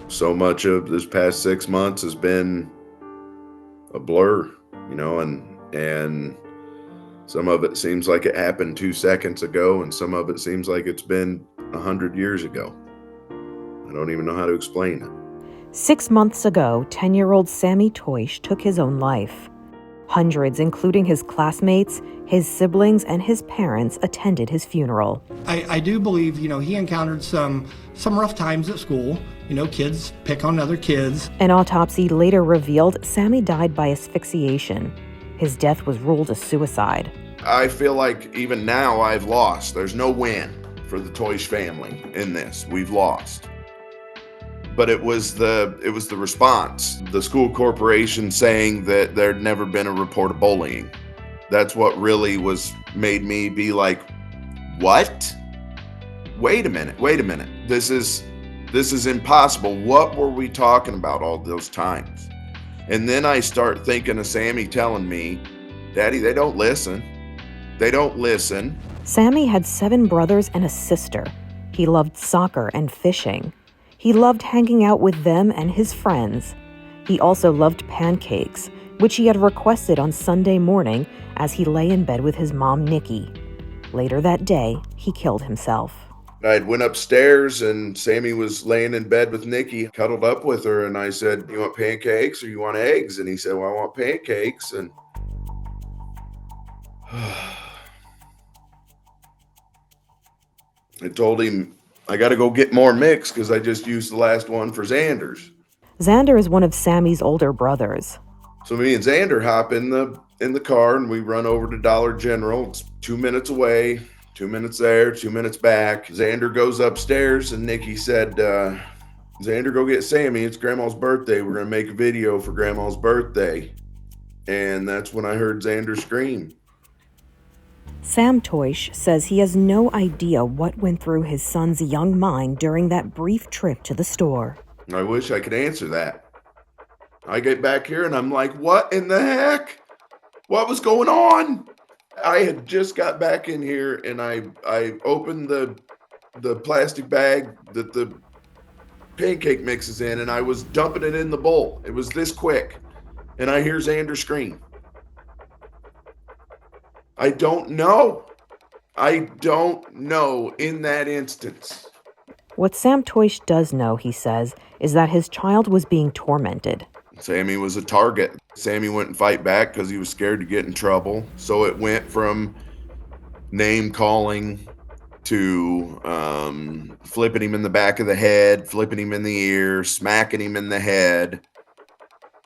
So much of this past 6 months has been a blur, and some of it seems like it happened 2 seconds ago, and some of it seems like it's been 100 years ago. I don't even know how to explain it. 6 months ago, 10-year-old Sammy Teusch took his own life. Hundreds, including his classmates, his siblings, and his parents, attended his funeral. I do believe, he encountered some rough times at school. Kids pick on other kids. An autopsy later revealed Sammy died by asphyxiation. His death was ruled a suicide. I feel like even now I've lost. There's no win for the Teusch family in this. We've lost. But it was the response. The school corporation saying that there'd never been a report of bullying. That's what really made me be like, what? Wait a minute. This is impossible. What were we talking about all those times? And then I start thinking of Sammy telling me, Daddy, they don't listen. They don't listen. Sammy had 7 brothers and a sister. He loved soccer and fishing. He loved hanging out with them and his friends. He also loved pancakes, which he had requested on Sunday morning as he lay in bed with his mom, Nikki. Later that day, he killed himself. I went upstairs and Sammy was laying in bed with Nikki, cuddled up with her, and I said, you want pancakes or you want eggs? And he said, well, I want pancakes. And I told him, I got to go get more mix because I just used the last one for Xander's. Xander is one of Sammy's older brothers. So me and Xander hop in the car and we run over to Dollar General. It's 2 minutes away, 2 minutes there, 2 minutes back. Xander goes upstairs and Nikki said, Xander, go get Sammy. It's Grandma's birthday. We're going to make a video for Grandma's birthday. And that's when I heard Xander scream. Sam Teusch says he has no idea what went through his son's young mind during that brief trip to the store. I wish I could answer that. I get back here and I'm like, what in the heck? What was going on? I had just got back in here and I opened the plastic bag that the pancake mix is in and I was dumping it in the bowl. It was this quick. And I hear Xander scream. I don't know in that instance. What Sam Teusch does know, he says, is that his child was being tormented. Sammy was a target. Sammy wouldn't fight back because he was scared to get in trouble. So it went from name calling to flipping him in the back of the head, flipping him in the ear, smacking him in the head,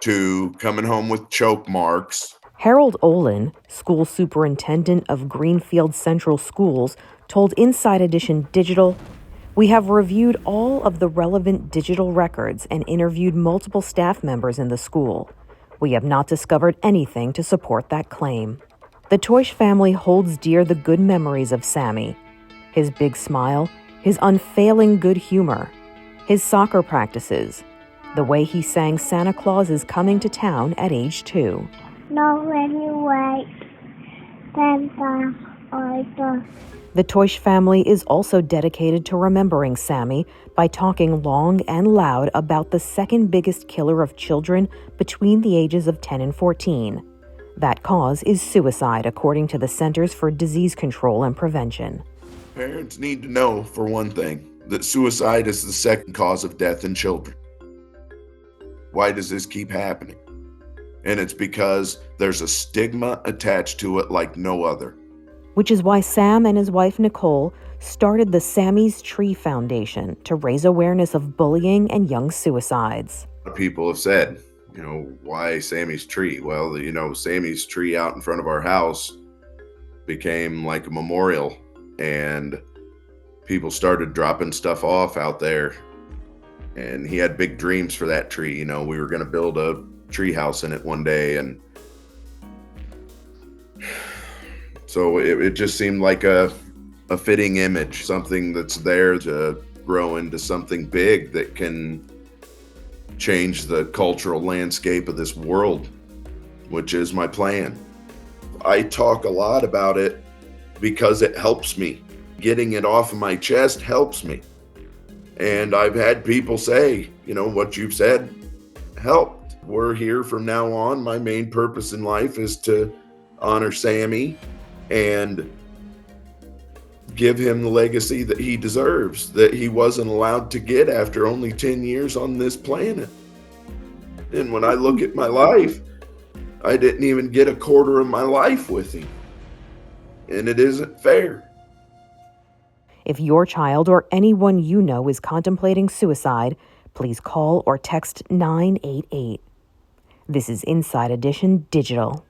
to coming home with choke marks. Harold Olin, school superintendent of Greenfield Central Schools, told Inside Edition Digital, "We have reviewed all of the relevant digital records and interviewed multiple staff members in the school. We have not discovered anything to support that claim." The Teusch family holds dear the good memories of Sammy. His big smile, his unfailing good humor, his soccer practices, the way he sang Santa Claus is Coming to Town at age 2. No, anyway, Santa or The Teusch family is also dedicated to remembering Sammy by talking long and loud about the second biggest killer of children between the ages of 10 and 14. That cause is suicide, according to the Centers for Disease Control and Prevention. Parents need to know, for one thing, that suicide is the second cause of death in children. Why does this keep happening? And it's because there's a stigma attached to it like no other. Which is why Sam and his wife Nicole started the Sammy's Tree Foundation to raise awareness of bullying and young suicides. People have said, why Sammy's tree? Well, Sammy's tree out in front of our house became like a memorial, and people started dropping stuff off out there. And he had big dreams for that tree. We were going to build a tree house in it one day, and so it just seemed like a fitting image, something that's there to grow into something big that can change the cultural landscape of this world, which is my plan. I talk a lot about it because it helps me. Getting it off of my chest helps me. And I've had people say, what you've said helped. We're here from now on. My main purpose in life is to honor Sammy and give him the legacy that he deserves, that he wasn't allowed to get after only 10 years on this planet. And when I look at my life, I didn't even get a quarter of my life with him. And it isn't fair. If your child or anyone you know is contemplating suicide, please call or text 988. This is Inside Edition Digital.